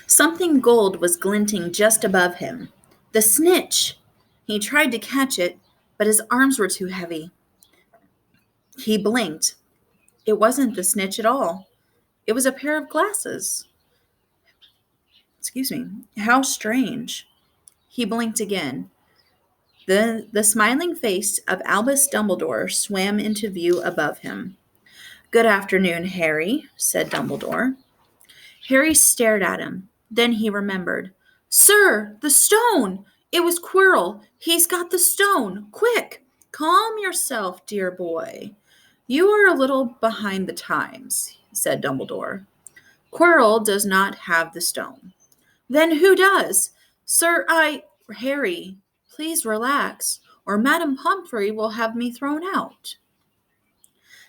Something gold was glinting just above him. The snitch! He tried to catch it, but his arms were too heavy. He blinked. It wasn't the snitch at all. It was a pair of glasses. Excuse me. How strange. He blinked again. The smiling face of Albus Dumbledore swam into view above him. "Good afternoon, Harry," said Dumbledore. Harry stared at him. Then he remembered. "Sir, the stone! It was Quirrell. He's got the stone. Quick! Calm yourself, dear boy. You are a little behind the times," said Dumbledore. "Quirrell does not have the stone." "Then who does?" "Sir, Harry, please relax, or Madame Pomfrey will have me thrown out."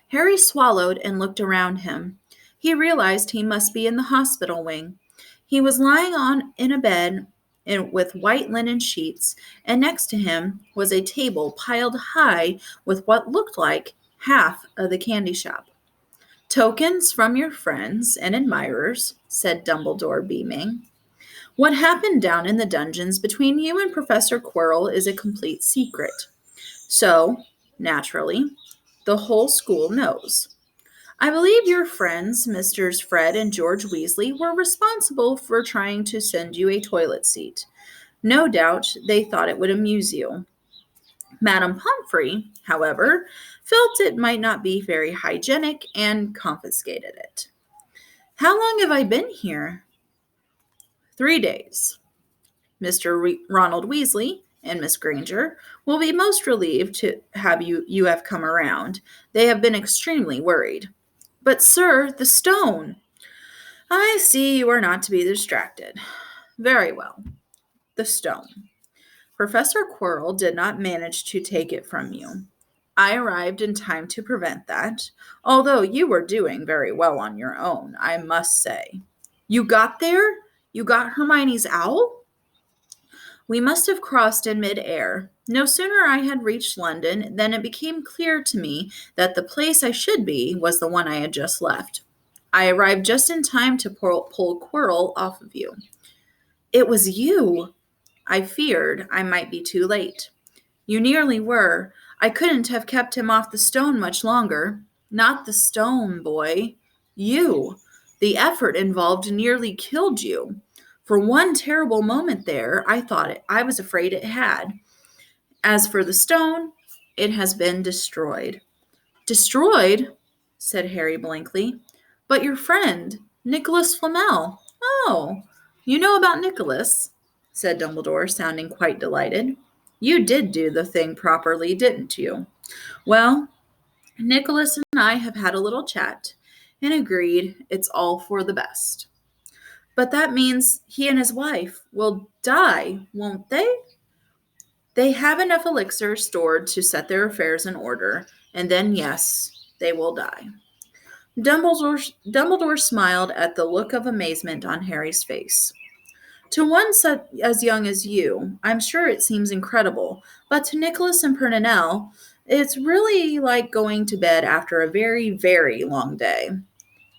Harry swallowed and looked around him. He realized he must be in the hospital wing. He was lying in a bed with white linen sheets, and next to him was a table piled high with what looked like half of the candy shop. "Tokens from your friends and admirers," said Dumbledore, beaming. "What happened down in the dungeons between you and Professor Quirrell is a complete secret. So, naturally, the whole school knows. I believe your friends, Messrs. Fred and George Weasley, were responsible for trying to send you a toilet seat. No doubt they thought it would amuse you. Madame Pomfrey, however, felt it might not be very hygienic and confiscated it. How long have I been here?" 3 days. Mr. Ronald Weasley and Miss Granger will be most relieved to have you have come around. They have been extremely worried." "But, sir, the stone." "I see you are not to be distracted. Very well. The stone. Professor Quirrell did not manage to take it from you. I arrived in time to prevent that, although you were doing very well on your own, I must say." "You got there? You got Hermione's owl?" "We must have crossed in mid-air. No sooner I had reached London than it became clear to me that the place I should be was the one I had just left. I arrived just in time to pull Quirrell off of you." "It was you." "I feared I might be too late." "You nearly were. I couldn't have kept him off the stone much longer." "Not the stone, boy. You. The effort involved nearly killed you. For one terrible moment there, I was afraid it had. As for the stone, it has been destroyed." "Destroyed?" said Harry blankly. "But your friend, Nicholas Flamel." "Oh, you know about Nicholas," said Dumbledore, sounding quite delighted. "You did do the thing properly, didn't you? Well, Nicholas and I have had a little chat and agreed it's all for the best." "But that means he and his wife will die, won't they?" "They have enough elixir stored to set their affairs in order, and then, yes, they will die." Dumbledore smiled at the look of amazement on Harry's face. "To one such as young as you, I'm sure it seems incredible, but to Nicholas and Pernell, it's really like going to bed after a very, very long day.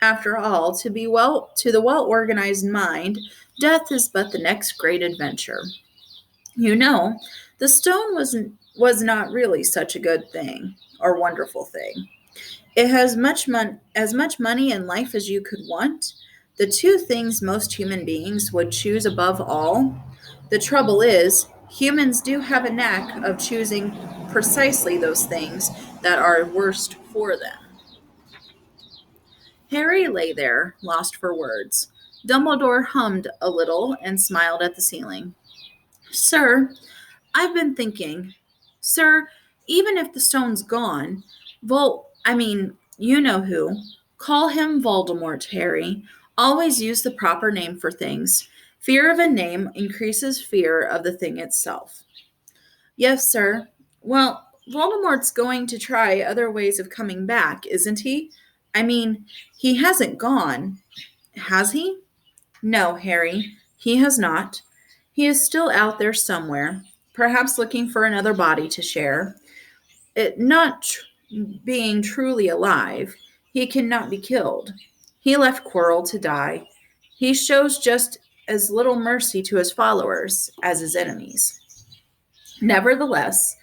After all, to the well-organized mind, death is but the next great adventure. You know, the stone was not really such a good thing or wonderful thing. It has as much money and life as you could want, the two things most human beings would choose above all. The trouble is, humans do have a knack of choosing precisely those things that are worst for them." Harry lay there, lost for words. Dumbledore hummed a little and smiled at the ceiling. "Sir, I've been thinking. Sir, even if the stone's gone, you know who. Call him Voldemort, Harry. Always use the proper name for things. Fear of a name increases fear of the thing itself." "Yes, sir. Well, Voldemort's going to try other ways of coming back, isn't he? He hasn't gone. Has he?" "No, Harry, he has not. He is still out there somewhere, perhaps looking for another body to share. Being truly alive, he cannot be killed. He left Quirrell to die. He shows just as little mercy to his followers as his enemies. Nevertheless,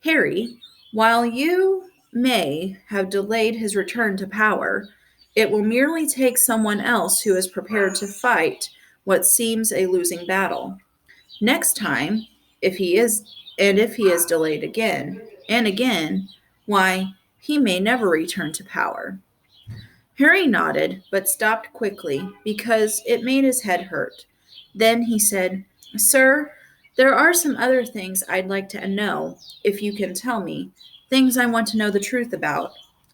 Harry, while you may have delayed his return to power, it will merely take someone else who is prepared to fight what seems a losing battle. Next time, if he is delayed again and again, why, he may never return to power. Harry nodded, but stopped quickly because it made his head hurt. Then he said, Sir, there are some other things I'd like to know, if you can tell me. Things I want to know the truth about.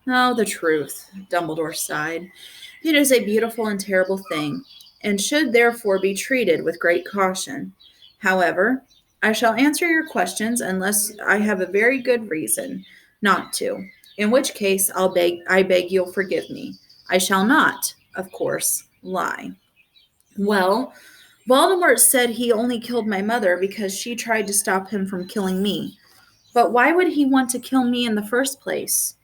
Oh, the truth, Dumbledore sighed. It is a beautiful and terrible thing, and should therefore be treated with great caution. However, I shall answer your questions unless I have a very good reason not to, in which case I beg you'll forgive me. I shall not, of course, lie. Well, Voldemort said he only killed my mother because she tried to stop him from killing me. But why would he want to kill me in the first place?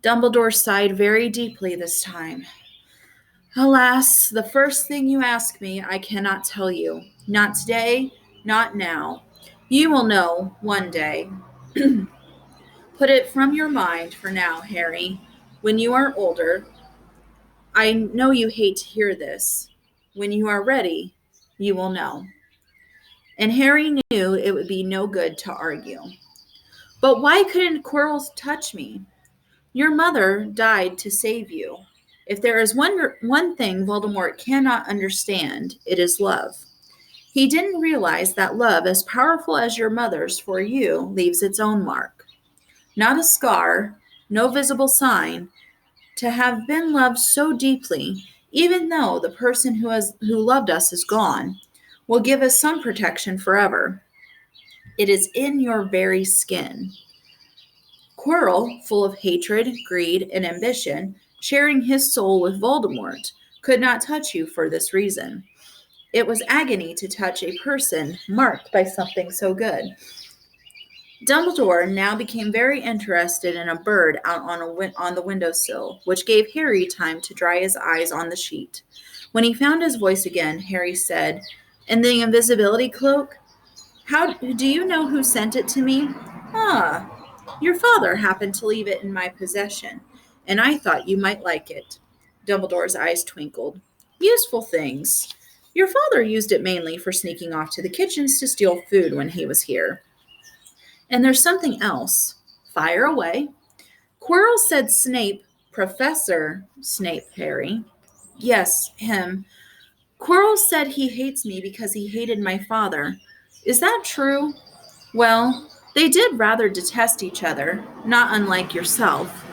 Dumbledore sighed very deeply this time. Alas, the first thing you ask me, I cannot tell you. Not today, not now. You will know one day. Put it from your mind for now, Harry. When you are older, I know you hate to hear this. When you are ready, you will know. And Harry knew it would be no good to argue. But why couldn't Quirrell touch me? Your mother died to save you. If there is one thing Voldemort cannot understand, it is love. He didn't realize that love, as powerful as your mother's for you, leaves its own mark. Not a scar, no visible sign. To have been loved so deeply, even though the person who loved us is gone, will give us some protection forever. It is in your very skin. Quirrell, full of hatred, greed, and ambition, sharing his soul with Voldemort, could not touch you for this reason. It was agony to touch a person marked by something so good. Dumbledore now became very interested in a bird out on the windowsill, which gave Harry time to dry his eyes on the sheet. When he found his voice again, Harry said, "And the invisibility cloak? How do you know who sent it to me?" "Ah, your father happened to leave it in my possession, and I thought you might like it." Dumbledore's eyes twinkled. "Useful things. Your father used it mainly for sneaking off to the kitchens to steal food when he was here. And there's something else. Fire away." Quirrell said Professor Snape, Harry. "Yes, him. Quirrell said he hates me because he hated my father. Is that true?" "Well, they did rather detest each other, not unlike yourself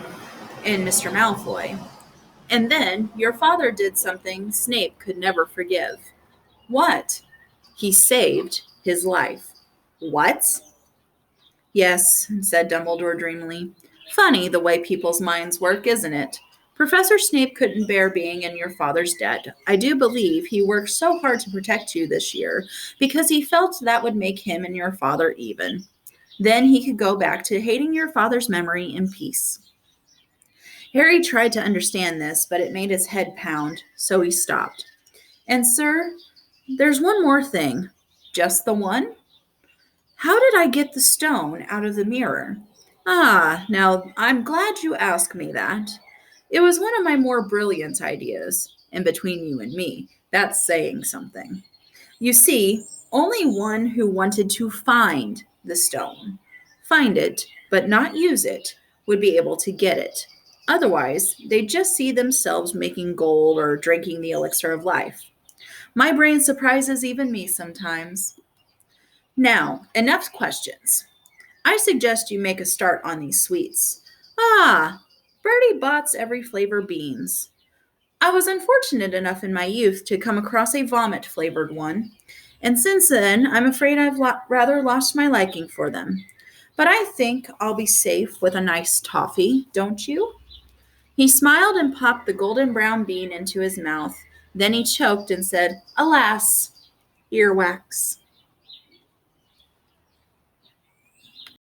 and Mr. Malfoy. And then your father did something Snape could never forgive." "What?" "He saved his life." "What?" "Yes," said Dumbledore dreamily. "Funny the way people's minds work, isn't it? Professor Snape couldn't bear being in your father's debt. I do believe he worked so hard to protect you this year because he felt that would make him and your father even. Then he could go back to hating your father's memory in peace." Harry tried to understand this, but it made his head pound, so he stopped. "And, sir, there's one more thing." "Just the one?" "How did I get the stone out of the mirror?" "Ah, now I'm glad you asked me that. It was one of my more brilliant ideas, and between you and me, that's saying something. You see, only one who wanted to find the find it, but not use it, would be able to get it. Otherwise, they'd just see themselves making gold or drinking the elixir of life. My brain surprises even me sometimes. Now, enough questions. I suggest you make a start on these sweets. Ah, Bertie Bott's every flavor beans. I was unfortunate enough in my youth to come across a vomit-flavored one, and since then I'm afraid I've rather lost my liking for them. But I think I'll be safe with a nice toffee, don't you?" He smiled and popped the golden brown bean into his mouth. Then he choked and said, "Alas, earwax."